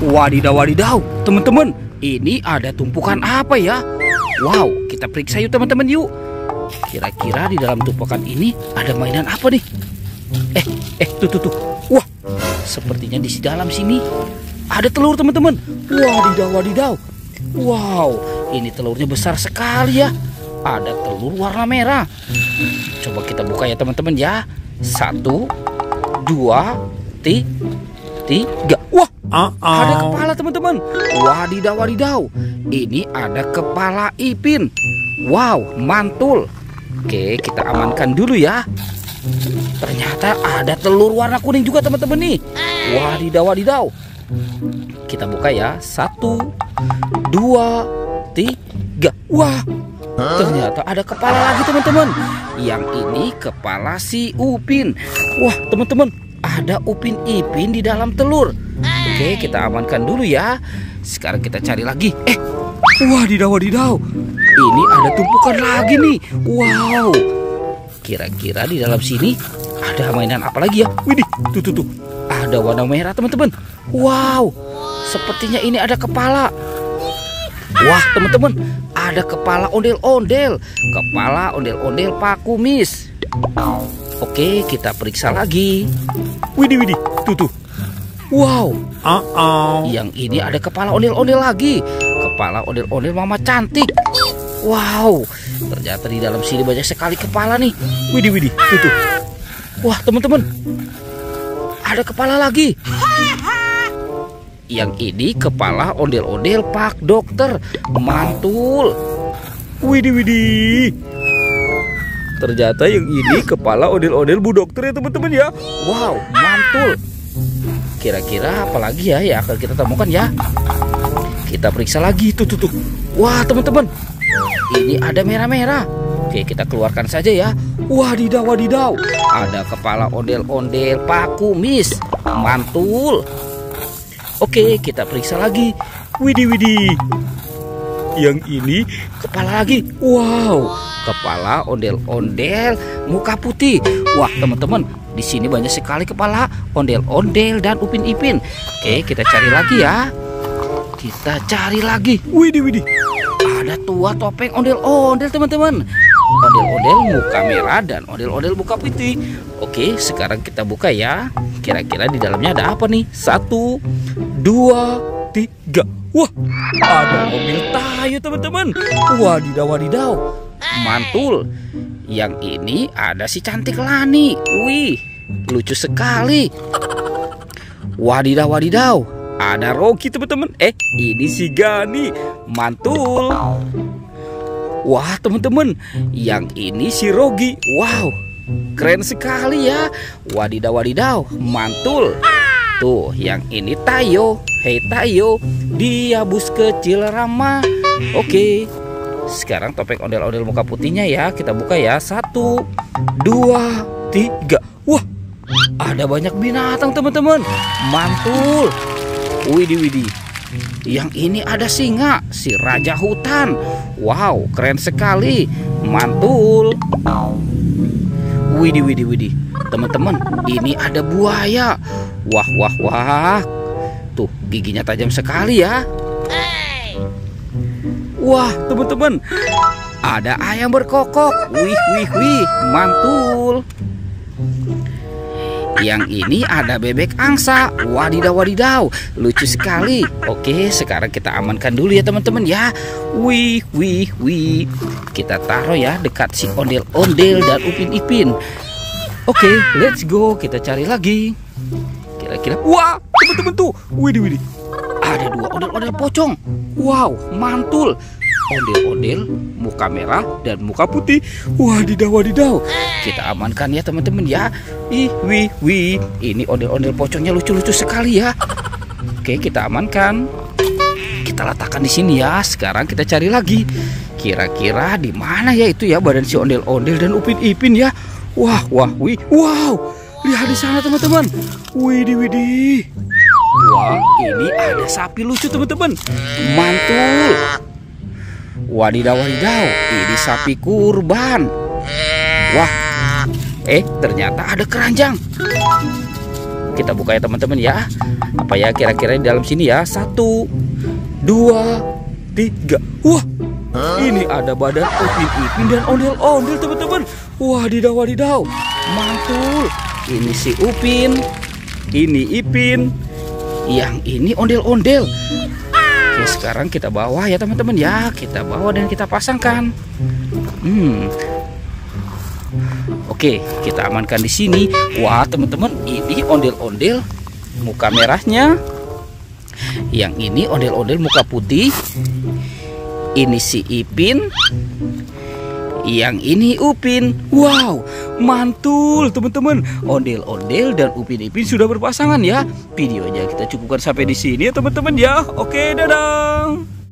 Wadidaw, wadidaw, teman-teman, ini ada tumpukan apa ya? Wow, kita periksa yuk teman-teman yuk. Kira-kira di dalam tumpukan ini ada mainan apa nih? Tuh. Wah, sepertinya di dalam sini ada telur teman-teman. Wadidaw, wadidaw. Wow, ini telurnya besar sekali ya. Ada telur warna merah. Coba kita buka ya teman-teman ya. 1, 2, 3. Wah, ada kepala teman-teman. Wadidaw, wadidaw. Ini ada kepala Ipin. Wow, mantul. Oke, kita amankan dulu ya. Ternyata ada telur warna kuning juga teman-teman nih. Wadidaw, wadidaw. Kita buka ya. 1, 2, 3. Wah, ternyata ada kepala lagi teman-teman. Yang ini kepala si Upin. Wah teman-teman, ada Upin Ipin di dalam telur. Oke, kita amankan dulu ya. Sekarang kita cari lagi. Wadidaw, wadidaw. Ini ada tumpukan lagi nih. Wow. Kira-kira di dalam sini ada mainan apa lagi ya? Widih, tuh. Ada warna merah teman-teman. Wow. Sepertinya ini ada kepala. Wah teman-teman, ada kepala ondel-ondel. Kepala ondel-ondel Pak Kumis. Oke, kita periksa lagi. Widih, tuh. Wow. Yang ini ada kepala ondel-ondel lagi. Kepala ondel-ondel Mama Cantik. Wow, ternyata di dalam sini banyak sekali kepala nih. Widih, tuh. Wah teman-teman, ada kepala lagi. Yang ini kepala ondel-ondel Pak Dokter. Mantul. Widih. Ternyata yang ini kepala ondel-ondel Bu Dokter ya teman-teman ya. Wow, mantul. Kira-kira apa lagi ya yang akan kita temukan ya? Kita periksa lagi. Tuh. Wah teman-teman, ini ada merah-merah. Oke, kita keluarkan saja ya. Wadidaw, wadidaw. Ada kepala ondel-ondel Pak Kumis. Mantul. Oke, kita periksa lagi. Widih. Yang ini kepala lagi. Wow, kepala ondel-ondel Muka Putih. Wah teman-teman, di sini banyak sekali kepala ondel-ondel dan Upin Ipin. Oke, kita cari lagi ya. Kita cari lagi. Widih. Ada tua topeng ondel-ondel teman-teman. Ondel-ondel muka merah dan ondel-ondel muka putih. Oke, sekarang kita buka ya. Kira-kira di dalamnya ada apa nih? 1, 2, 3. Wah, ada mobil Tayo teman-teman. Wadidaw. Mantul. Yang ini ada si cantik Lani. Wih, lucu sekali. Wadidaw. Ada Rocky teman-teman. Ini si Gani. Mantul. Wah teman-teman, yang ini si Rogi. Wow, keren sekali ya. Wadidaw, mantul. Tuh, yang ini Tayo. Hei Tayo, dia bus kecil ramah. Oke, sekarang topeng ondel-ondel Muka Putihnya ya. Kita buka ya. 1, 2, 3. Wah, ada banyak binatang teman-teman. Mantul. Widih. Yang ini ada singa, si raja hutan. Wow, keren sekali. Mantul. Widih. Teman-teman, ini ada buaya. Wah. Tuh, giginya tajam sekali ya. Wah, teman-teman, ada ayam berkokok. Wih, mantul. Yang ini ada bebek angsa. Wadidaw, lucu sekali. Oke, sekarang kita amankan dulu ya teman-teman ya. Wih. Kita taruh ya dekat si ondel-ondel dan Upin Ipin. Oke, let's go. Kita cari lagi. Kira-kira, wah teman-teman tuh. Widih. Ada 2 ondel-ondel pocong. Wow, mantul. Ondel-ondel muka merah dan muka putih. Wadidaw. Kita amankan ya teman-teman ya. Wih. Ini ondel-ondel pocongnya lucu-lucu sekali ya. Oke, kita amankan. Kita letakkan di sini ya. Sekarang kita cari lagi. Kira-kira di mana ya itu ya badan si ondel-ondel dan Upin Ipin ya. Wah. Wow. Lihat di sana teman-teman. Widih. Wah, ini ada sapi lucu teman-teman. Mantul. Wadidaw, ini sapi kurban. Wah, ternyata ada keranjang. kita buka ya teman-teman ya. Apa ya kira-kira di dalam sini ya? 1, 2, 3. Wah, ini ada badan Upin Ipin dan ondel-ondel teman-teman. Wadidaw, wadidaw, mantul. Ini si Upin, ini Ipin, yang ini ondel-ondel. Oke, sekarang kita bawa ya teman-teman ya. Kita bawa dan kita pasangkan. Oke, kita amankan di sini. Wah teman-teman, ini ondel-ondel muka merahnya. Yang ini ondel-ondel muka putih. Ini si Ipin. Yang ini Upin. Wow, mantul teman-teman. Ondel-ondel dan Upin Ipin sudah berpasangan ya. Videonya kita cukupkan sampai di sini ya teman-teman ya. Oke, dadah.